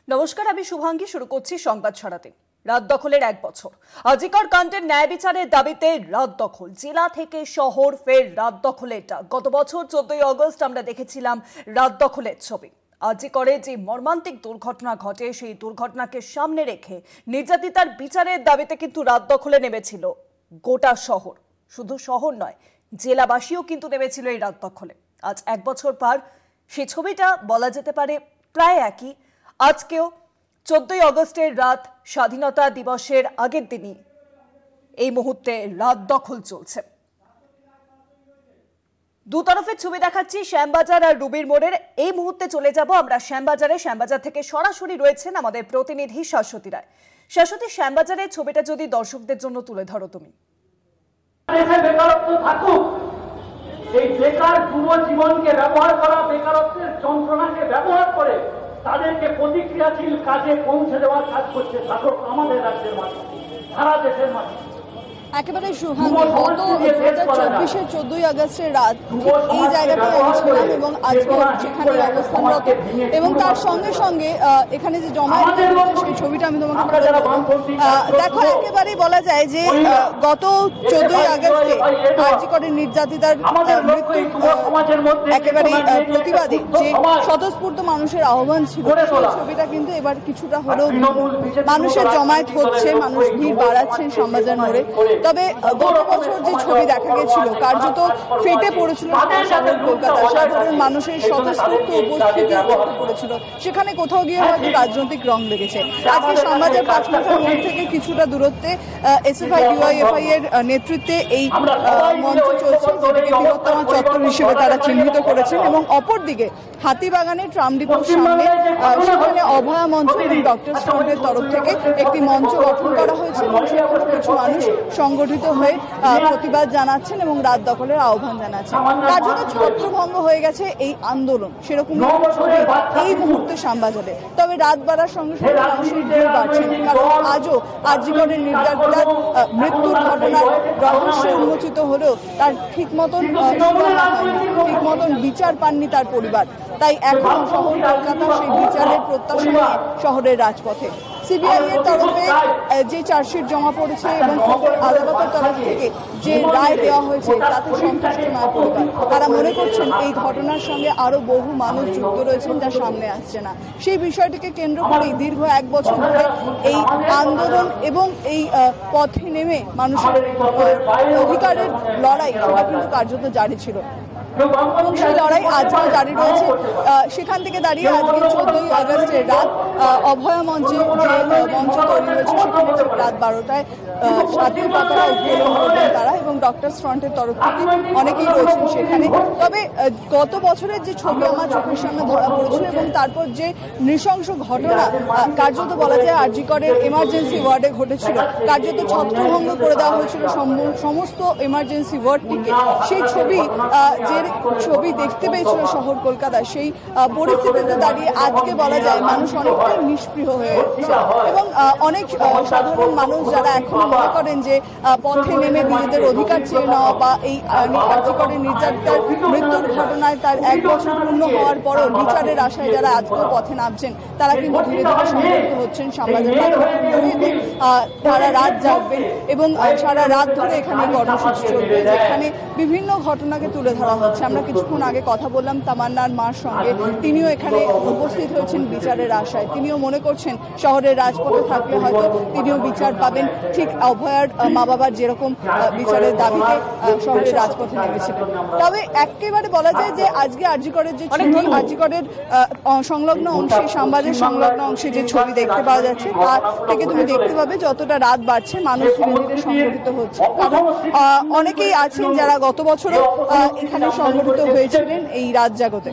নমস্কার, আমি শুভাঙ্গী। শুরু করছি সংবাদ ছড়াতে। রাত দখলের 1 বছর। আজিকর কাণ্ডের ন্যায় বিচারের দাবিতে রাত দখল। জেলা থেকে শহর ফের রাত দখলের ডাক। গত বছর 14ই আগস্ট আমরা দেখেছিলাম রাত দখলের ছবি। আজিকরে যে মর্মান্তিক দুর্ঘটনা ঘটে, সেই দুর্ঘটনাকে সামনে রেখে নির্যাতিতার বিচারের দাবিতে কিন্তু রাত দখলে নেমেছিল গোটা শহর। শুধু শহর নয়, জেলাবাসীও কিন্তু নেমেছিল এই রাত দখলে। আজ 1 বছর পর সেই ছবিটা বলা যেতে পারে প্রায় একই। আজকেও 14ই আগস্টের রাত, স্বাধীনতা দিবসের আগের দিনই এই মুহূর্তে রাত দখল চলছে। দুতরফের ছবি দেখাচ্ছি, শ্যামবাজার আর রুবির মোড়ের। এই মুহূর্তে চলে যাব আমরা শ্যামবাজারে। শ্যামবাজার থেকে সরাসরি রয়েছেন আমাদের প্রতিনিধি শাশ্বতী রায়। শাশ্বতী, শ্যামবাজারের ছবিটা যদি দর্শকদের জন্য তুলে ধরো তুমি। এই বেকার যুব জীবনকে ব্যবহার করা, বেকারত্বের যন্ত্রণাকে ব্যবহার করে তাদেরকে প্রতিক্রিয়াশীল কাজে পৌঁছে দেওয়ার কাজ করছে শাসক আমাদের রাজ্যের মাঝে, সারা দেশের মাঝে। একেবারে শুভাঙ্গী, গত 2024-এর 14ই আগস্টের রাত এই জায়গাটায় আমি ছিলাম এবং আজকে সেখানে অবস্থানরত, এবং তার সঙ্গে সঙ্গে এখানে যে জমায়েত সেই ছবিটা আমি তোমাকে দেখো। একেবারেই বলা যায় যে গত 14ই আগস্টে আজিকরের নির্যাতিতার একেবারে প্রতিবাদে যে স্বতঃস্ফূর্ত মানুষের আহ্বান ছিল, সেই ছবিটা কিন্তু এবার কিছুটা হলেও মানুষের জমায়েত হচ্ছে, মানুষ ভিড় বাড়াচ্ছেন শ্যামবাজার মোড়ে। তবে গত বছর যে ছবি দেখা গেছিল, কার্যত ফেটে পড়েছিল কলকাতা, সাধারণ মানুষের স্বতঃস্ফূর্ত উপস্থিতি পড়েছিল, সেখানে কোথাও গিয়ে হয়তো রাজনৈতিক রং লেগেছে। আজকে শ্যামবাজার 5 মাথার মোড় থেকে কিছুটা দূরত্বে এসএফআই ডিওয়াইএফআই এর নেতৃত্বে এই মঞ্চ চলছে, যেটিকে বৃহত্তম চত্বর হিসেবে তারা চিহ্নিত করেছেন। এবং অপরদিকে হাতিবাগানের ট্রাম ডিপোর সামনে সেখানে অভয়া মঞ্চ এবং ডক্টর ফ্রন্টের তরফ থেকে একটি মঞ্চ গঠন করা হয়েছে এবং সেখানে কিছু মানুষ সংগঠিত হয়ে প্রতিবাদ জানাচ্ছেন এবং রাত দখলের আহ্বান জানাচ্ছেন। কার্যত ছত্রভঙ্গ হয়ে গেছে এই আন্দোলন, সেরকম ছবি এই মুহূর্তে শ্যামবাজারে। তবে রাত বাড়ার সঙ্গে সঙ্গে মানুষের ভিড় বাড়ছে, কারণ আজও আজিকরের নির্যাতিতার মৃত্যুর ঘটনার রহস্য উন্মোচিত হলেও তার ঠিক মতন বিচার পাননি তার পরিবার। তাই এখন শহর কলকাতা সেই বিচারের প্রত্যাশা নিয়ে শহরের রাজপথে। সিবিআই এর তরফে যে চার্জশিট জমা পড়েছে এবং আদালতের তরফ থেকে যে রায় দেওয়া হয়েছে তাতে সন্তুষ্ট নয় পরিবার। তারা মনে করছেন এই ঘটনার সঙ্গে আরো বহু মানুষ যুক্ত রয়েছেন, যা সামনে আসছে না। সেই বিষয়টিকে কেন্দ্র করেই দীর্ঘ 1 বছর ধরে এই আন্দোলন এবং এই পথে নেমে মানুষের অধিকারের লড়াই সেটা কিন্তু কার্যত জারি ছিল এবং সেই লড়াই আজও জারি রয়েছে। সেখান থেকে দাঁড়িয়ে আজকে 14ই আগস্টের রাত অভয়া মঞ্চে যে মঞ্চ তৈরি হয়েছে, সেখানে রাত 12টায় স্বাধীন পতাকা উত্তোলন করবেন তারা এবং ডক্টরস ফ্রন্টের তরফ থেকে অনেকেই রয়েছেন সেখানে। তবে গত বছরের যে ছবি আমার চোখের সামনে ধরা পড়েছিল এবং তারপর যে নৃশংস ঘটনা কার্যত বলা যায় আজিকরের এমার্জেন্সি ওয়ার্ডে ঘটেছিল, কার্যত ছত্রভঙ্গ করে দেওয়া হয়েছিল সমস্ত এমার্জেন্সি ওয়ার্ডটিকে। সেই ছবি দেখতে পেয়েছিল শহর কলকাতা, সেই পরিস্থিতিতে দাঁড়িয়ে আজকে বলা যায় মানুষ অনেকটাই নিষ্পৃহ হয়ে যাচ্ছে এবং অনেক সাধারণ মানুষ যারা এখন মনে করেন যে পথে নেমে নিজেদের অধিকার চেয়ে নেওয়া বা এই আজিকরের নির্যাতিতার মৃত্যুর ঘটনায় তার 1 বছর পূর্ণ হওয়ার পরও বিচারের আশায় যারা আজকেও পথে নামছেন, তারা কিন্তু ধীরে ধীরে সংগঠিত হচ্ছেন শ্যামবাজার। তারা রাত জাগবেন এবং সারা রাত ধরে এখানে কর্মসূচি চলবে, যেখানে বিভিন্ন ঘটনাকে তুলে ধরা হচ্ছে। আমরা কিছুক্ষণ আগে কথা বললাম তামান্নার মার সঙ্গে, তিনিও এখানে উপস্থিত হয়েছেন বিচারের আশায়। তিনিও মনে করছেন শহরের রাজপথে থাকলে হয়তো তিনিও বিচার পাবেন, ঠিক অভয়ার মা বাবার যেরকম বিচারের দাবিতে শহরের রাজপথে নেমেছিলেন। তবে একেবারে বলা যায় যে আজকে আজিকরের যে ছবি, আজিকরের সংলগ্ন অংশে, শ্যামবাজার সংলগ্ন অংশে যে ছবি দেখতে পাওয়া যাচ্ছে, তার থেকে তুমি দেখতে পাবে যতটা রাত বাড়ছে মানুষ ধীরে ধীরে সংগঠিত হচ্ছে। কারণ অনেকেই আছেন যারা গত বছরও এখানে সংগঠিত হয়েছিলেন এই রাত জাগতে।